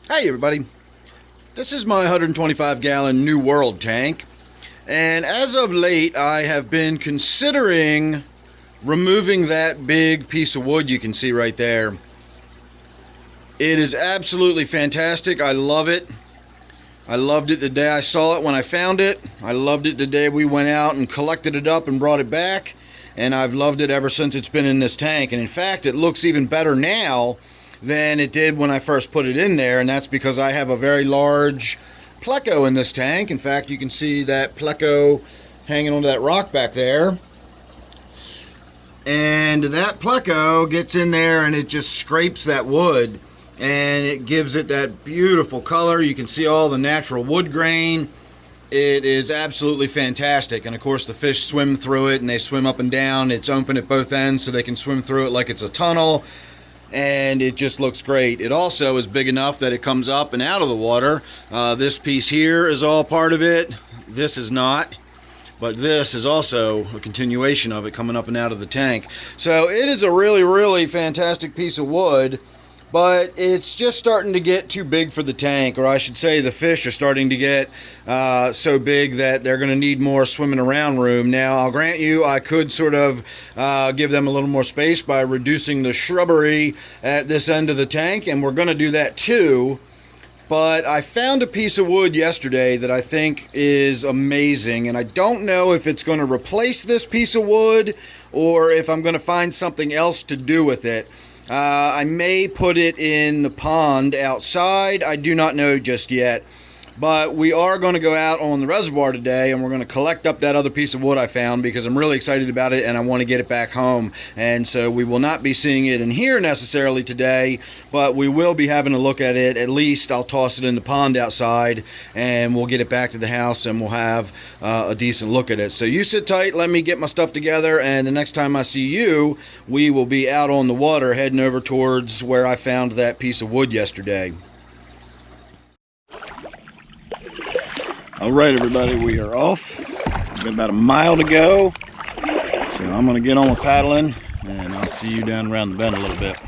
Hey everybody, this is my 125 gallon New World tank, and as of late I have been considering removing that big piece of wood you can see right there. It is absolutely fantastic. I love it. I loved it the day I saw it when I found it. I loved it the day we went out and collected it up and brought it back, and I've loved it ever since it's been in this tank. And in fact, it looks even better now than it did when I first put it in there, and that's because I have a very large pleco in this tank. In fact, you can see that pleco hanging onto that rock back there, and that pleco gets in there and it just scrapes that wood and it gives it that beautiful color. You can see all the natural wood grain. It is absolutely fantastic, and of course the fish swim through it and they swim up and down. It's open at both ends so they can swim through it like it's a tunnel, and it just looks great. It also is big enough that it comes up and out of the water. This piece here is all part of it. This is not, but this is also a continuation of it coming up and out of the tank. So it is a really fantastic piece of wood, but it's just starting to get too big for the tank, or I should say the fish are starting to get so big that they're going to need more swimming around room. Now, I'll grant you, I could sort of give them a little more space by reducing the shrubbery at this end of the tank, and we're going to do that too. But I found a piece of wood yesterday that I think is amazing, and I don't know if it's going to replace this piece of wood or if I'm going to find something else to do with it. I may put it in the pond outside. I do not know just yet. But we are going to go out on the reservoir today, and we're going to collect up that other piece of wood I found because I'm really excited about it and I want to get it back home. And so we will not be seeing it in here necessarily today, but we will be having a look at it. At least I'll toss it in the pond outside and we'll get it back to the house and we'll have a decent look at it. So you sit tight, let me get my stuff together, and the next time I see you, we will be out on the water heading over towards where I found that piece of wood yesterday. All right, everybody, we are off. We've got about a mile to go, so I'm going to get on with paddling, and I'll see you down around the bend a little bit.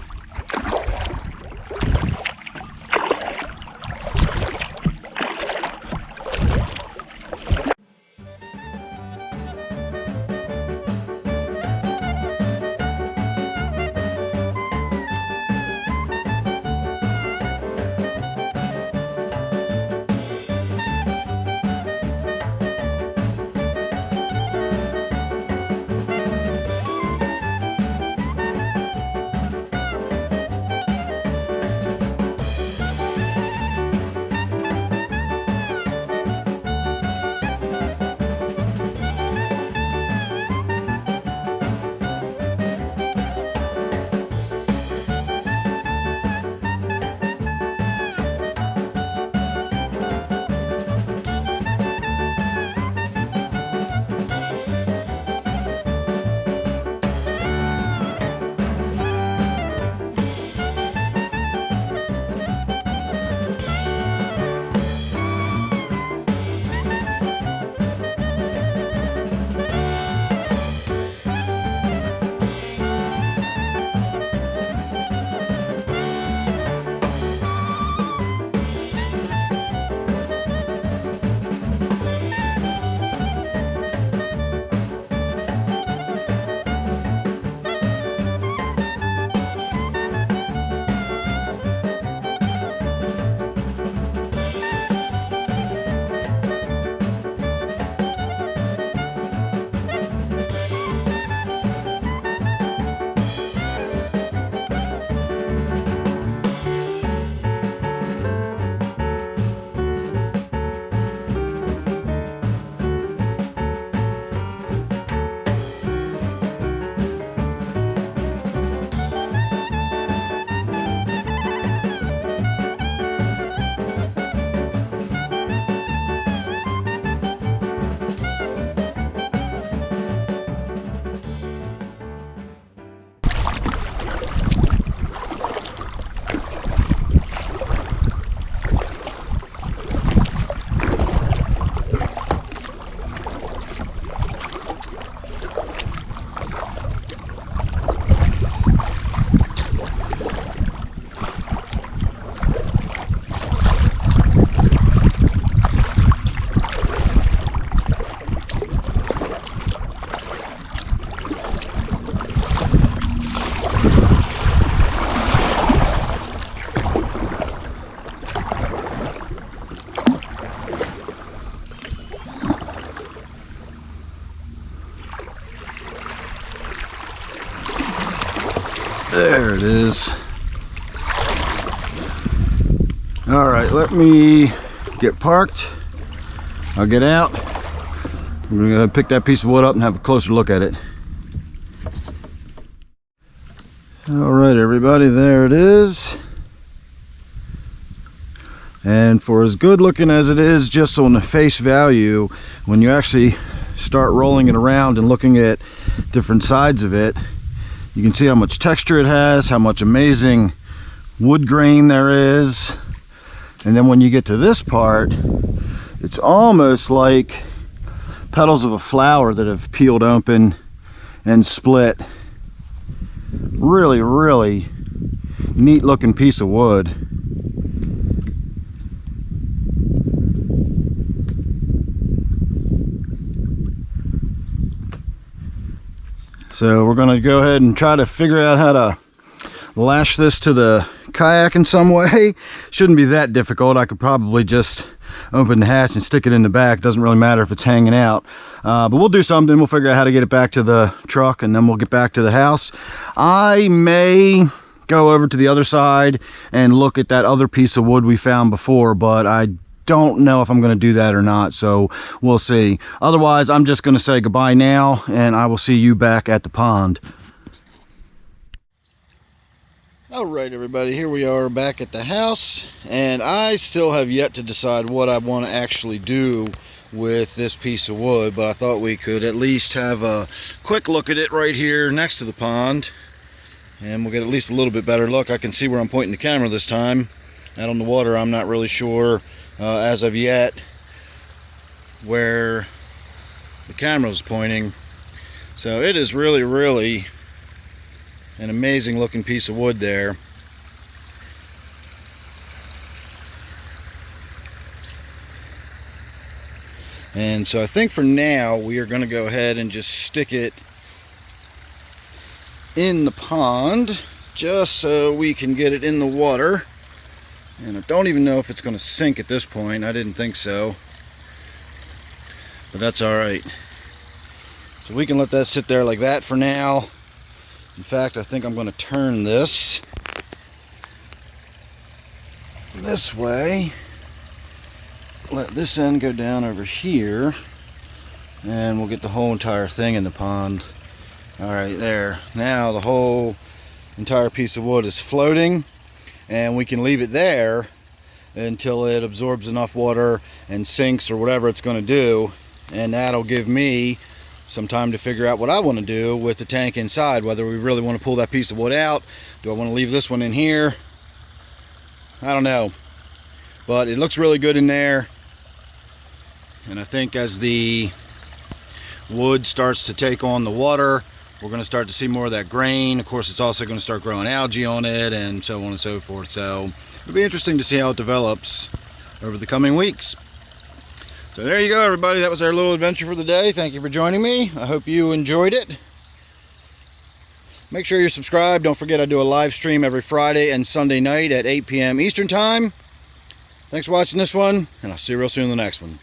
There it is. All right, let me get parked. I'll get out. I'm gonna go ahead and pick that piece of wood up and have a closer look at it. All right, everybody, there it is. And for as good looking as it is just on the face value, when you actually start rolling it around and looking at different sides of it, you can see how much texture it has, how much amazing wood grain there is. And then when you get to this part, it's almost like petals of a flower that have peeled open and split. Really, really neat looking piece of wood. So we're going to go ahead and try to figure out how to lash this to the kayak in some way. Shouldn't be that difficult. I could probably just open the hatch and stick it in the back. Doesn't really matter if it's hanging out. But we'll do something. We'll figure out how to get it back to the truck, and then we'll get back to the house. I may go over to the other side and look at that other piece of wood we found before, but I don't know if I'm going to do that or not, so we'll see. Otherwise, I'm just going to say goodbye now, and I will see you back at the pond. All right, everybody, here we are back at the house, and I still have yet to decide what I want to actually do with this piece of wood, but I thought we could at least have a quick look at it right here next to the pond, and we'll get at least a little bit better look. I can see where I'm pointing the camera this time. Out on the water, I'm not really sure as of yet where the camera's pointing. So it is really, really an amazing looking piece of wood there. And so I think for now we are going to go ahead and just stick it in the pond just so we can get it in the water. And I don't even know if it's going to sink at this point. I didn't think so, but that's all right. So we can let that sit there like that for now. In fact, I think I'm going to turn this way, let this end go down over here, and we'll get the whole entire thing in the pond. All right, there. Now the whole entire piece of wood is floating, and we can leave it there until it absorbs enough water and sinks or whatever it's going to do, and that'll give me some time to figure out what I want to do with the tank inside, whether we really want to pull that piece of wood out. Do I want to leave this one in here? I don't know, but it looks really good in there, and I think as the wood starts to take on the water, we're going to start to see more of that grain. Of course, it's also going to start growing algae on it and so on and so forth. So it'll be interesting to see how it develops over the coming weeks. So there you go, everybody. That was our little adventure for the day. Thank you for joining me. I hope you enjoyed it. Make sure you're subscribed. Don't forget I do a live stream every Friday and Sunday night at 8 p.m. Eastern Time. Thanks for watching this one, and I'll see you real soon in the next one.